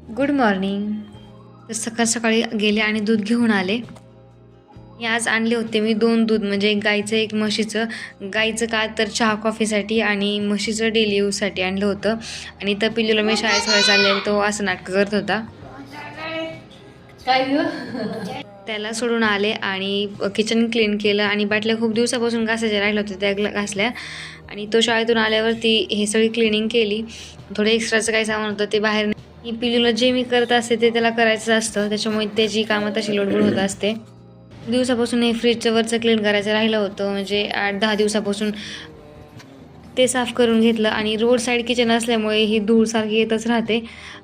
Good morning. तर सकाळी गेले आणि दूध घेऊन आले. आज आणले होते मी 2 दूध, म्हणजे एक गाईचं एक म्हशीचं. गाईचं का तर चहा कॉफीसाठी आणि म्हशीचं डेली यूजसाठी आणलं होतं. आणि तर पिल्लूला मी शाळेत सोडायला चालले, तो असं नाटकं करत होता. त्याला सोडून आले आणि किचन क्लीन केलं आणि बाटल्या खूप दिवसापासून घासायच्या राहिल्या होत्या त्या घासल्या. आणि तो शाळेतून आल्यावरती हे सगळी क्लिनिंग केली. थोडं एक्स्ट्राचं काही सामान होतं ते बाहेर. पिल्लूला जे मी करत असते ते त्याला करायचं असतं, त्याच्यामुळे त्याची कामं तशी लोडगोड होत असते. दिवसापासून हे फ्रीजचं वरचं क्लीन करायचं राहिलं होतं, म्हणजे 8-10 दिवसापासून ते साफ करून घेतलं. आणि रोड साईड किचन असल्यामुळे ही धूळ सारखी येतच राहते.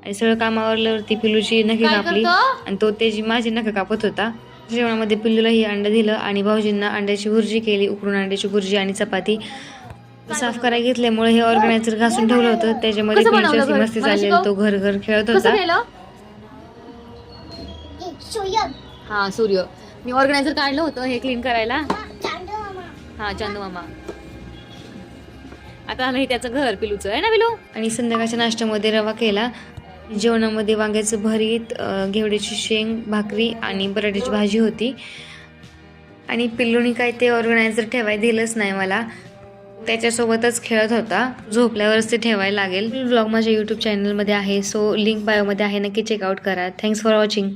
आणि सगळं कामावरल्यावरती पिल्लूची नखे कापली आणि तो त्याची माझी नखं कापत होता. जेवणामध्ये पिल्लूला ही अंडं दिलं आणि भाऊजींना अंड्याची भुर्जी केली, उकडून अंड्याची भुर्जी आणि चपाती. साफ करायला घेतल्यामुळे हे ऑर्गनायझर घासून ठेवलं होतं, त्याच्यामध्ये पिल्लूची मस्ती चाललेली, तो घर घर खेळत होता. हा सूर्य, मी ऑर्गनायझर काढलं होतं हे क्लीन करायला. हा चांदू मामा. आता आलं हे त्याचं घर पिलूचं आहे ना पिलू. आणि संध्याकाळच्या नाश्त्यामध्ये रवा केला. जेवणामध्ये वांग्याचं भरीत, घेवड्याची शेंग, भाकरी आणि बटाट्याची भाजी होती. आणि पिल्लूनी काय ते ऑर्गनायझर ठेवायला दिलंच नाही मला, त्याच्यासोबतच खेळत होता. झोपल्यावरच ते ठेवायला लागेल. ब्लॉग माझ्या यूट्यूब चॅनलमध्ये आहे, सो लिंक बायोमध्ये आहे, नक्की चेकआउट करा. Thanks for watching.